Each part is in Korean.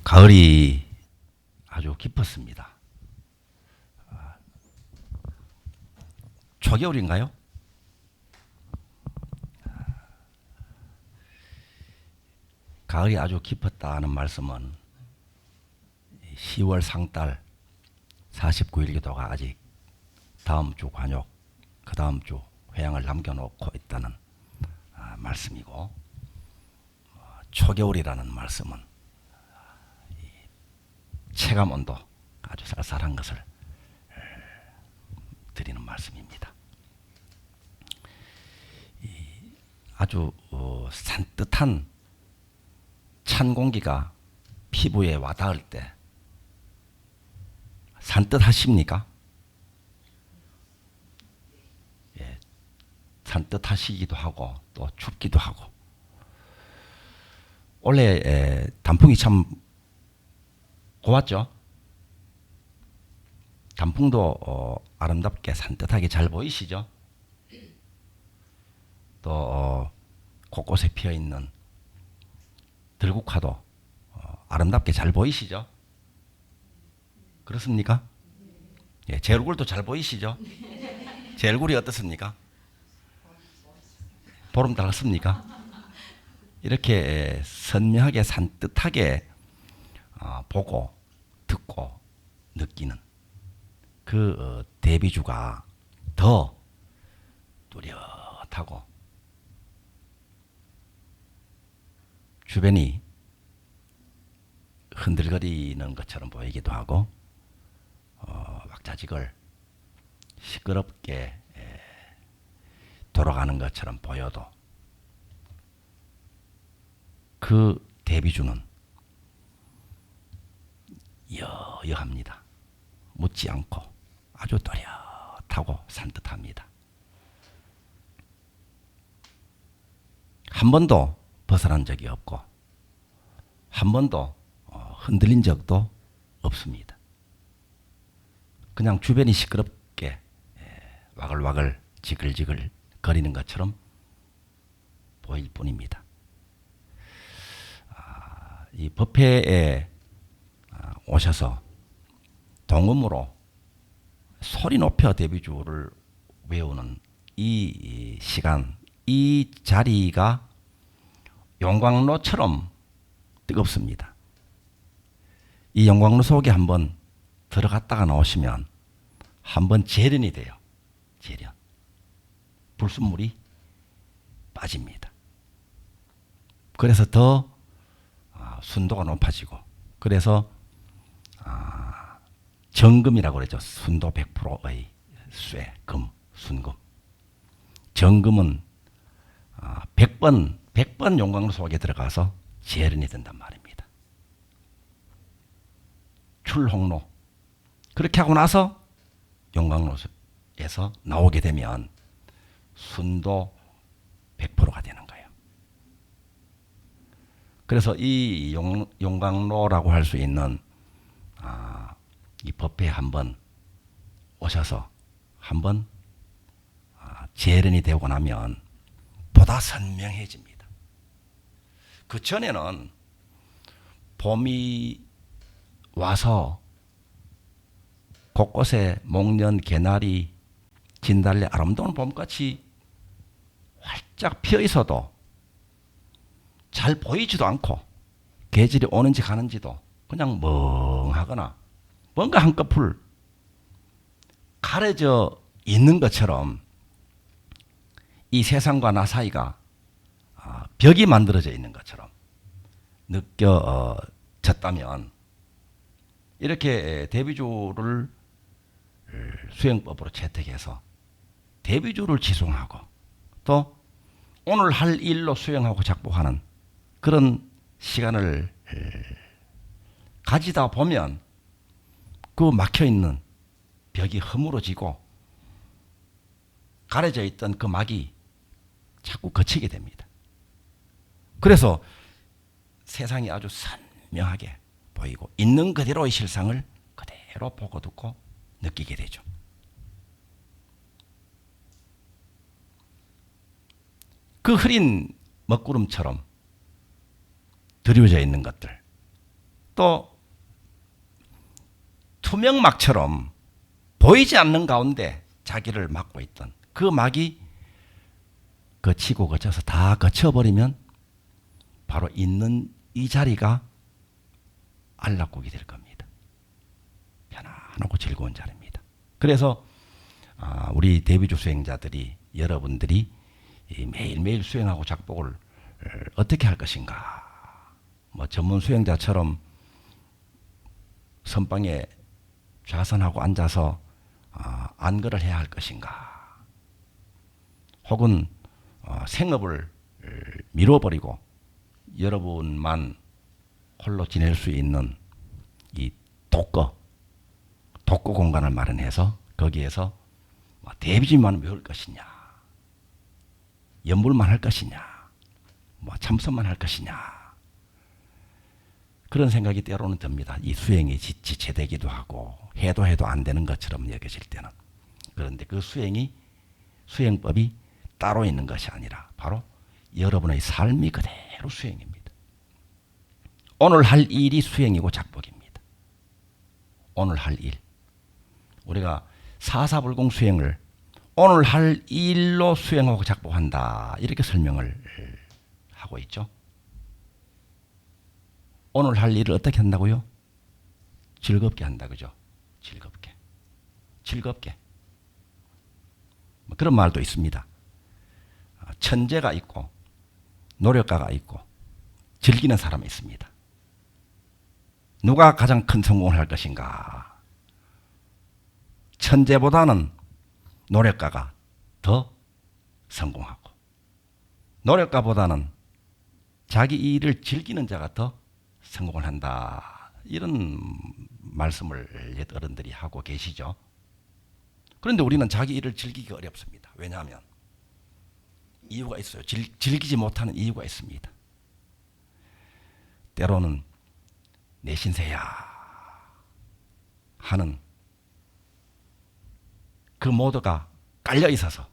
가을이 아주 깊었습니다. 초겨울인가요? 가을이 아주 깊었다는 말씀은 10월 상달 49일 기도가 아직 다음 주 관욕, 그 다음 주 회양을 남겨놓고 있다는 말씀이고, 초겨울이라는 말씀은 체감 온도 아주 쌀쌀한 것을 드리는 말씀입니다. 아주 산뜻한 찬 공기가 피부에 와닿을 때 산뜻하십니까? 예, 산뜻하시기도 하고 또 춥기도 하고. 원래 단풍이 참 고왔죠. 단풍도 아름답게 산뜻하게 잘 보이시죠? 또 곳곳에 피어있는 들국화도 아름답게 잘 보이시죠? 그렇습니까? 예, 제 얼굴도 잘 보이시죠? 제 얼굴이 어떻습니까? 보름달았습니까? 이렇게 선명하게 산뜻하게 보고 듣고 느끼는 그 대비주가 더 뚜렷하고 주변이 흔들거리는 것처럼 보이기도 하고 왁자지껄 시끄럽게 돌아가는 것처럼 보여도 그 대비주는 여여합니다. 묻지 않고 아주 또렷하고 산뜻합니다. 한 번도 벗어난 적이 없고 한 번도 흔들린 적도 없습니다. 그냥 주변이 시끄럽게 와글와글 지글지글 거리는 것처럼 보일 뿐입니다. 이 법회에 오셔서 동음으로 소리 높여 대비주를 외우는 이 시간, 이 자리가 용광로처럼 뜨겁습니다. 이 용광로 속에 한번 들어갔다가 나오시면 한번 재련이 돼요. 재련. 불순물이 빠집니다. 그래서 더 순도가 높아지고, 그래서 정금이라고 그러죠. 순도 100%의 쇠, 금, 순금. 정금은 100번 용광로 속에 들어가서 재련이 된단 말입니다. 출홍로. 그렇게 하고 나서 용광로에서 나오게 되면 순도 100%가 되는 거예요. 그래서 이 용광로라고 할 수 있는 이 법회에 한번 오셔서 한번 재련이 되고 나면 보다 선명해집니다. 그 전에는 봄이 와서 곳곳에 목련, 개나리, 진달래 아름다운 봄같이 활짝 피어 있어도 잘 보이지도 않고 계절이 오는지 가는지도 그냥 멍하거나 뭔가 한꺼풀 가려져 있는 것처럼 이 세상과 나 사이가 벽이 만들어져 있는 것처럼 느껴졌다면, 이렇게 대비주를 수행법으로 채택해서 대비주를 지송하고 또 오늘 할 일로 수행하고 작복하는 그런 시간을 가지다 보면 그 막혀있는 벽이 허물어지고 가려져 있던 그 막이 자꾸 거치게 됩니다. 그래서 세상이 아주 선명하게 보이고 있는 그대로의 실상을 그대로 보고 듣고 느끼게 되죠. 그 흐린 먹구름처럼 드리워져 있는 것들, 또 투명막처럼 보이지 않는 가운데 자기를 막고 있던 그 막이 거치고 거쳐서 다 거쳐버리면 바로 있는 이 자리가 안락국이 될 겁니다. 편안하고 즐거운 자리입니다. 그래서 우리 대비주 수행자들이 여러분들이 매일매일 수행하고 작복을 어떻게 할 것인가. 뭐 전문 수행자처럼 선방에 좌선하고 앉아서 안거를 해야 할 것인가. 혹은 생업을 미뤄버리고 여러분만 홀로 지낼 수 있는 이 독거 공간을 마련해서 거기에서 대비진만 외울 것이냐, 연불만 할 것이냐, 참선만 할 것이냐, 그런 생각이 때로는 듭니다. 이 수행이 지체되기도 하고 해도 안 되는 것처럼 여겨질 때는. 그런데 그 수행법이 따로 있는 것이 아니라 바로 여러분의 삶이 그대로 수행입니다. 오늘 할 일이 수행이고 작복입니다. 오늘 할 일. 우리가 사사불공 수행을 오늘 할 일로 수행하고 작복한다. 이렇게 설명을 하고 있죠. 오늘 할 일을 어떻게 한다고요? 즐겁게 한다. 그죠? 즐겁게. 그런 말도 있습니다. 천재가 있고 노력가가 있고 즐기는 사람이 있습니다. 누가 가장 큰 성공을 할 것인가? 천재보다는 노력가가 더 성공하고 노력가보다는 자기 일을 즐기는 자가 더 성공을 한다. 이런 말씀을 옛 어른들이 하고 계시죠. 그런데 우리는 자기 일을 즐기기가 어렵습니다. 왜냐하면 이유가 있어요. 즐기지 못하는 이유가 있습니다. 때로는 내 신세야 하는 그 모두가 깔려 있어서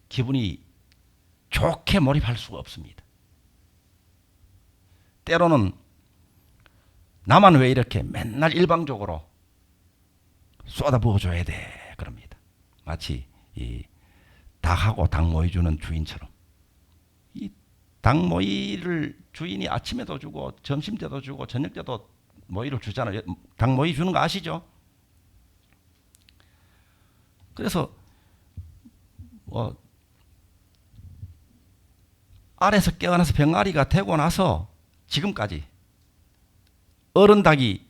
기분이 좋게 몰입할 수가 없습니다. 때로는 나만 왜 이렇게 맨날 일방적으로 쏟아부어줘야 돼 그럽니다. 마치 이 닭하고 닭 모이 주는 주인처럼 이 닭 모이를 주인이 아침에도 주고 점심 때도 주고 저녁 때도 모이를 주잖아요. 닭 모이 주는 거 아시죠? 그래서 알에서 깨어나서 병아리가 되고 나서 지금까지 어른 닭이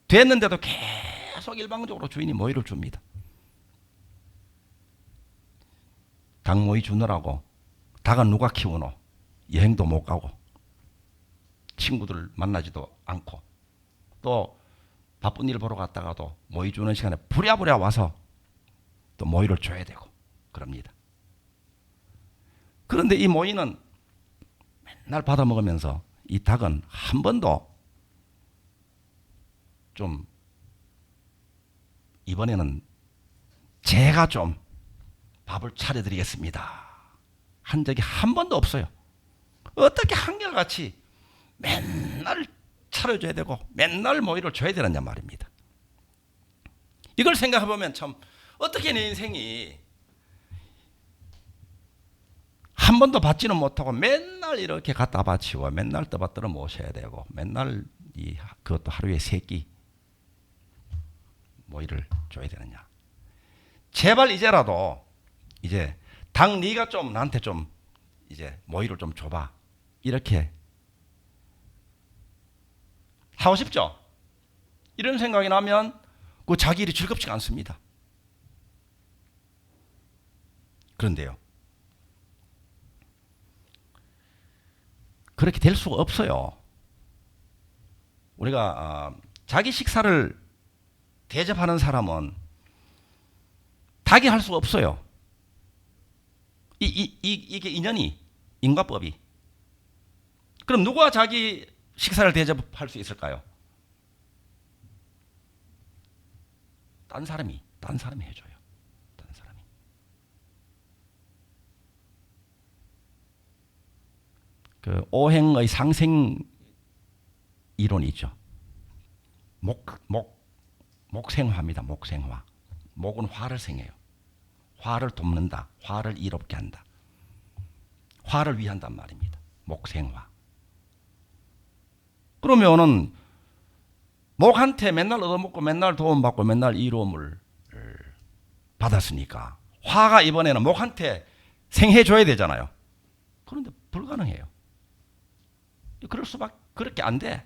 됐는데도 계속 일방적으로 주인이 모이를 줍니다. 닭 모이 주느라고 닭은 누가 키우노? 여행도 못 가고 친구들 만나지도 않고 또 바쁜 일 보러 갔다가도 모이 주는 시간에 부랴부랴 와서 또 모이를 줘야 되고 그럽니다. 그런데 이 모이는 맨날 받아 먹으면서 이 닭은 한 번도 좀 이번에는 제가 좀 밥을 차려드리겠습니다 한 적이 한 번도 없어요. 어떻게 한결같이 맨날 차려줘야 되고 맨날 모이를 줘야 되느냐 말입니다. 이걸 생각해보면 참 어떻게 내 인생이 한 번도 받지는 못하고 맨날 이렇게 갖다 바치고 맨날 떠받들어 모셔야 되고 맨날 그것도 하루에 3끼 모이를 줘야 되느냐. 제발 이제라도 이제 닭 네가 좀 나한테 좀 이제 모이를 좀 줘봐. 이렇게 하고 싶죠? 이런 생각이 나면 그 자기 일이 즐겁지가 않습니다. 그런데요. 그렇게 될 수가 없어요. 우리가 자기 식사를 대접하는 사람은 닭이 할 수가 없어요. 이게 인연이 인과법이. 그럼 누가 자기 식사를 대접할 수 있을까요? 딴 사람이 해줘요. 딴 사람이. 그 오행의 상생 이론이 있죠. 목생화입니다. 목생화. 목은 화를 생해요. 화를 돕는다. 화를 이롭게 한다. 화를 위한단 말입니다. 목생화. 그러면은 목한테 맨날 얻어먹고 맨날 도움받고 맨날 이로움을 받았으니까 화가 이번에는 목한테 생해줘야 되잖아요. 그런데 불가능해요. 그럴 수밖에 그렇게 안 돼.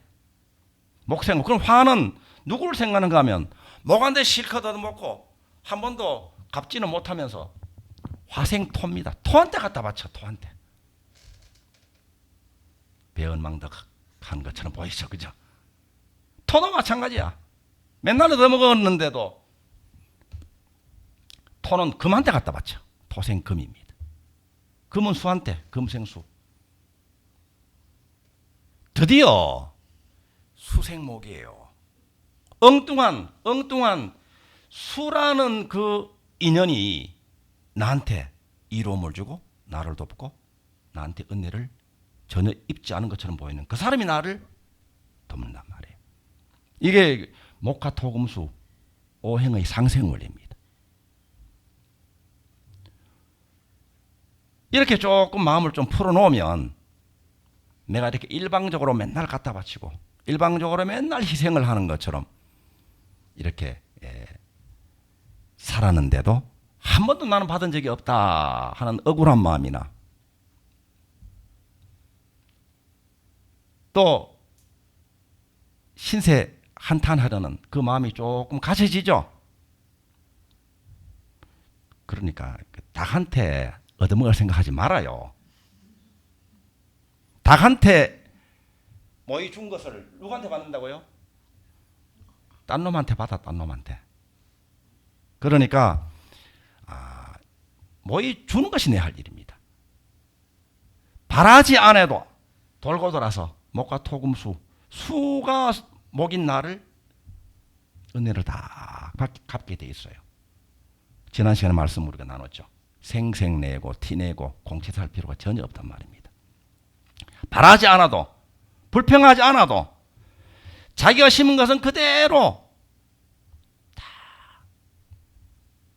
목생화. 그럼 화는 누구를 생각하는가 하면 목한테 실컷 얻어먹고 한 번도 갚지는 못하면서 화생토입니다. 토한테 갖다 바쳐. 토한테. 배은망덕한 것처럼 보이죠. 그죠? 토도 마찬가지야. 맨날 얻어먹었는데도 토는 금한테 갖다 바쳐. 토생금입니다. 금은 수한테. 금생수. 드디어 수생목이에요. 엉뚱한 수라는 그 인연이 나한테 이로움을 주고 나를 돕고 나한테 은혜를 전혀 입지 않은 것처럼 보이는 그 사람이 나를 돕는단 말이에요. 이게 목화토금수 오행의 상생 원리입니다. 이렇게 조금 마음을 좀 풀어놓으면 내가 이렇게 일방적으로 맨날 갖다 바치고 일방적으로 맨날 희생을 하는 것처럼 이렇게 살았는데도 한 번도 나는 받은 적이 없다 하는 억울한 마음이나 또 신세 한탄하려는 그 마음이 조금 가셔지죠. 그러니까 닭한테 얻어먹을 생각하지 말아요. 닭한테 모이 준 것을 누구한테 받는다고요? 딴 놈한테 받아. 딴 놈한테. 그러니까 모이 주는 것이 내 할 일입니다. 바라지 않아도 돌고 돌아서 목과 토금수 수가 목인 나를 은혜를 다 갚게 돼 있어요. 지난 시간에 말씀 우리가 나눴죠. 생색내고 티내고 공치 살 필요가 전혀 없단 말입니다. 바라지 않아도 불평하지 않아도 자기가 심은 것은 그대로 다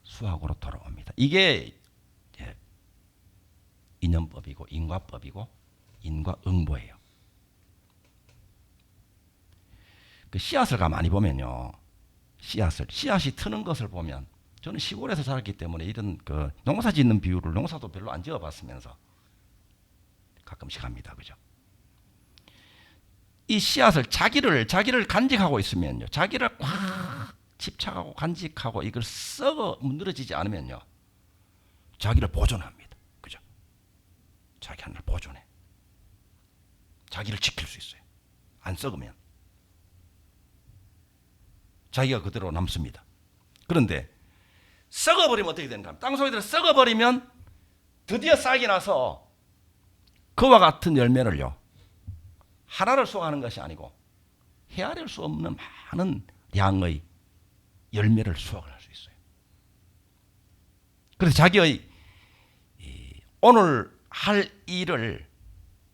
수학으로 돌아옵니다. 이게 인연법이고 인과법이고 인과응보예요. 그 씨앗을 가만히 보면요. 씨앗이 트는 것을 보면 저는 시골에서 살았기 때문에 이런 그 농사 짓는 비유를 농사도 별로 안 지어봤으면서 가끔씩 합니다. 그죠? 이 씨앗을 자기를 간직하고 있으면요. 자기를 꽉 집착하고 간직하고 이걸 썩어 문드러지지 않으면요. 자기를 보존합니다. 그죠? 자기 하나를 보존해. 자기를 지킬 수 있어요. 안 썩으면. 자기가 그대로 남습니다. 그런데 썩어버리면 어떻게 되는가? 땅속에 들어 썩어버리면 드디어 싹이 나서 그와 같은 열매를요. 하나를 수확하는 것이 아니고 헤아릴 수 없는 많은 양의 열매를 수확을 할 수 있어요. 그래서 자기의 오늘 할 일을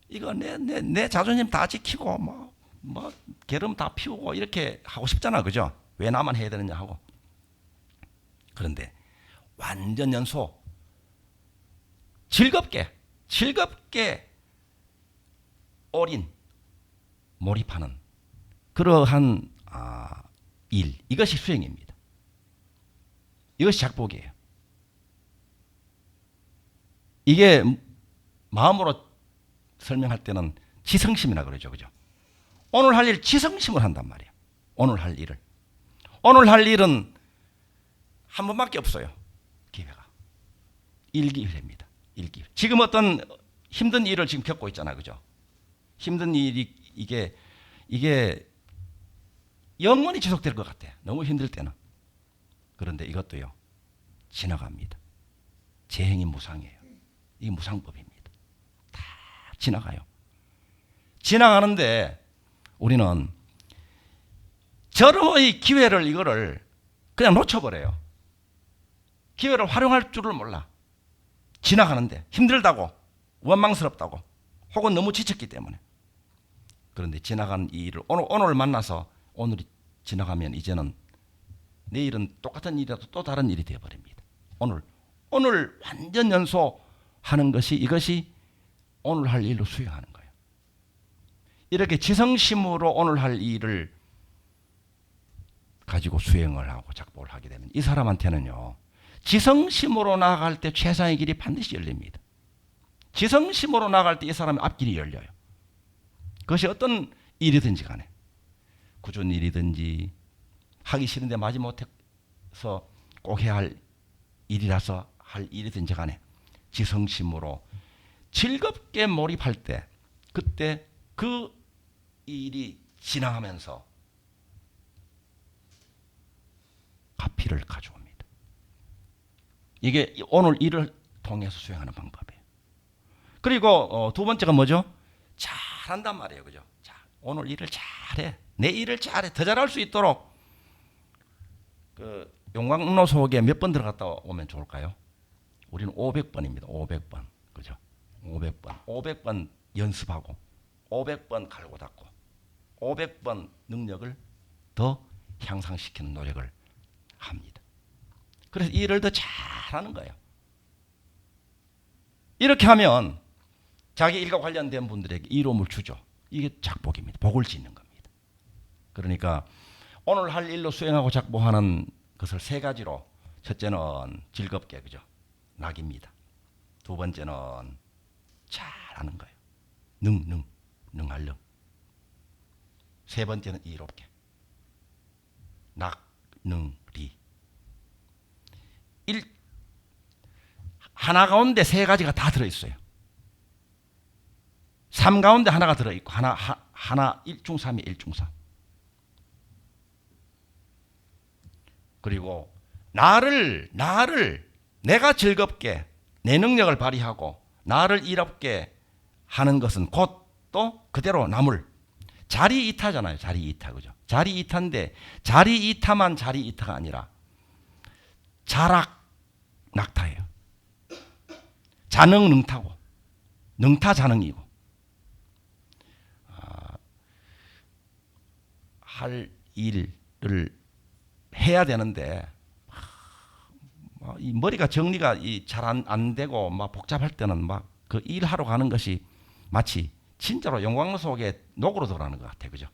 이거 내 자존심 다 지키고 뭐 게으름 다 피우고 이렇게 하고 싶잖아. 그죠? 왜 나만 해야 되느냐 하고. 그런데 완전 연소 즐겁게 몰입하는 그러한 일, 이것이 수행입니다. 이것이 작복이에요. 이게 마음으로 설명할 때는 지성심이라 그러죠. 그죠? 오늘 할 일 지성심을 한단 말이에요. 오늘 할 일을. 오늘 할 일은 한 번밖에 없어요. 기회가. 일기회입니다. 일기회. 지금 어떤 힘든 일을 지금 겪고 있잖아요. 그죠? 힘든 일이 이게 영원히 지속될 것 같아요. 너무 힘들 때는. 그런데 이것도요. 지나갑니다. 재행이 무상이에요. 이게 무상법입니다. 다 지나가요. 지나가는데 우리는 저러의 기회를 이거를 그냥 놓쳐버려요. 기회를 활용할 줄을 몰라. 지나가는데 힘들다고 원망스럽다고 혹은 너무 지쳤기 때문에. 그런데 지나간 이 일을 오늘 만나서 오늘이 지나가면 이제는 내일은 똑같은 일이라도 또 다른 일이 되어버립니다. 오늘 완전 연소하는 것이 이것이 오늘 할 일로 수행하는 거예요. 이렇게 지성심으로 오늘 할 일을 가지고 수행을 하고 작복을 하게 되면 이 사람한테는요, 지성심으로 나아갈 때 최상의 길이 반드시 열립니다. 지성심으로 나아갈 때 이 사람의 앞길이 열려요. 그것이 어떤 일이든지 간에, 굳은 일이든지 하기 싫은데 마지못해서 꼭 해야 할 일이라서 할 일이든지 간에 지성심으로 즐겁게 몰입할 때, 그때 그 일이 지나가면서 가피를 가져옵니다. 이게 오늘 일을 통해서 수행하는 방법이에요. 그리고 두 번째가 뭐죠? 잘한단 말이에요. 그죠? 자, 오늘 일을 잘해. 내 일을 잘해. 더 잘할 수 있도록 그 용광로 속에 몇 번 들어갔다 오면 좋을까요? 우리는 500번입니다. 500번. 그죠? 500번. 500번 연습하고 500번 갈고 닦고 500번 능력을 더 향상시키는 노력을 합니다. 그래서 일을 더 잘하는 거예요. 이렇게 하면 자기 일과 관련된 분들에게 이로움을 주죠. 이게 작복입니다. 복을 짓는 겁니다. 그러니까 오늘 할 일로 수행하고 작복하는 것을 세 가지로, 첫째는 즐겁게, 그죠? 낙입니다. 두 번째는 잘하는 거예요. 능할 능. 세 번째는 이롭게. 낙, 능, 리. 하나 가운데 세 가지가 다 들어있어요. 3 가운데 하나가 들어있고, 하나 1중삼이 1중삼. 그리고 나를 내가 즐겁게 내 능력을 발휘하고 나를 이롭게 하는 것은 곧 또 그대로 남을 자리이타잖아요. 자리이타, 그죠? 자리이타인데 자리이타만 자리이타가 아니라 자락 낙타예요. 자능 능타고 능타 자능이고, 할 일을 해야 되는데 이 머리가 정리가 잘 안 되고 막 복잡할 때는 막 그 일하러 가는 것이 마치 진짜로 용광로 속에 녹으로 들어가는 것 같아, 그죠?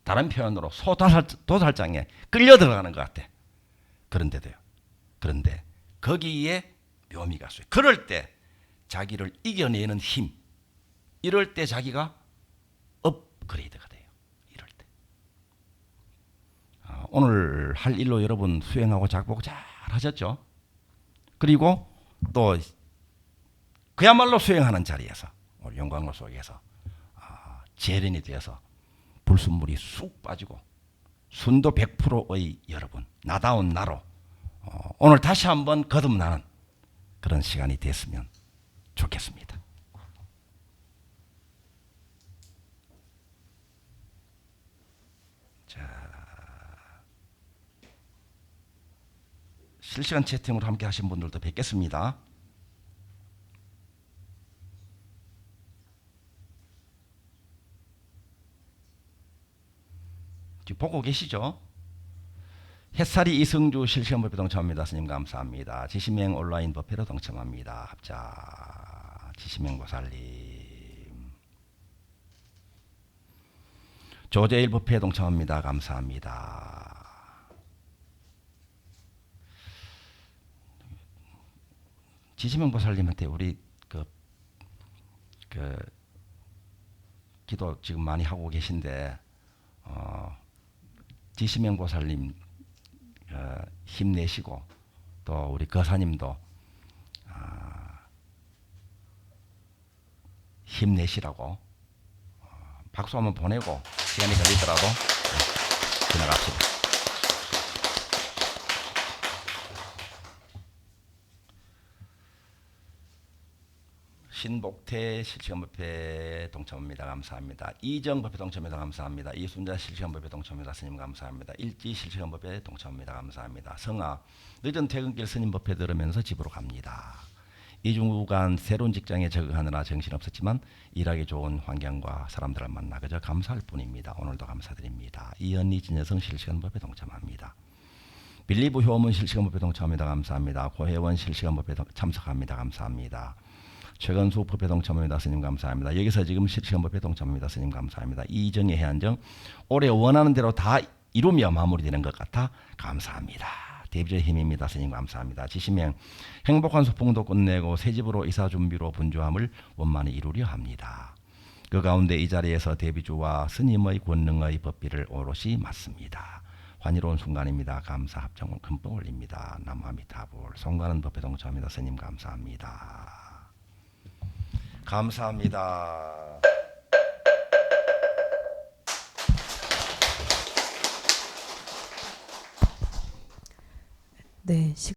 다른 표현으로 도살장에 끌려 들어가는 것 같아. 그런데도요. 그런데 거기에 묘미가 있어요. 그럴 때 자기를 이겨내는 힘, 이럴 때 자기가 업그레이드가 돼요. 이럴 때. 오늘 할 일로 여러분 수행하고 작복 잘 하셨죠? 그리고 또 그야말로 수행하는 자리에서 용광로 속에서 재련이 되어서 불순물이 쑥 빠지고 순도 100%의 여러분, 나다운 나로 오늘 다시 한번 거듭나는 그런 시간이 됐으면 좋겠습니다. 자, 실시간 채팅으로 함께 하신 분들도 뵙겠습니다. 지금 보고 계시죠? 햇살이 이승주 실시간 법회 동참합니다. 스님 감사합니다. 지시명 온라인 법회로 동참합니다. 합자 지시명 보살님. 조재일 법회에 동참합니다. 감사합니다. 지시명 보살님한테 우리 기도 지금 많이 하고 계신데 지시명 보살님 힘내시고 또 우리 거사님도 힘내시라고 박수 한번 보내고 시간이 걸리더라도 지나갑시다. 신복태 실시간 법회 동참합니다. 감사합니다. 이정 법회 동참합니다. 감사합니다. 이순자 실시간 법회 동참합니다. 스님 감사합니다. 일지 실시간 법회 동참합니다. 감사합니다. 성아 늦은 퇴근길 스님 법회 들으면서 집으로 갑니다. 2주간 새로운 직장에 적응하느라 정신없었지만 일하기 좋은 환경과 사람들을 만나 그저 감사할 뿐입니다. 오늘도 감사드립니다. 이현리 진여성 실시간법에 동참합니다. 빌리브 효문 실시간법에 동참합니다. 감사합니다. 고혜원 실시간법에 참석합니다. 감사합니다. 최건수 법에 동참합니다. 스님 감사합니다. 여기서 지금 실시간법에 동참합니다. 스님 감사합니다. 이정의 해안정 올해 원하는 대로 다 이루며 마무리되는 것 같아 감사합니다. 대비의 힘입니다. 스님 감사합니다. 지시명 행복한 소풍도 끝내고 새 집으로 이사 준비로 분주함을 원만히 이루려 합니다. 그 가운데 이 자리에서 대비주와 스님의 권능의 법비를 오롯이 맞습니다. 환희로운 순간입니다. 감사 합정을 금방 올립니다. 남아미타불 송가는 법에 동참합니다. 스님 감사합니다. 감사합니다. 네.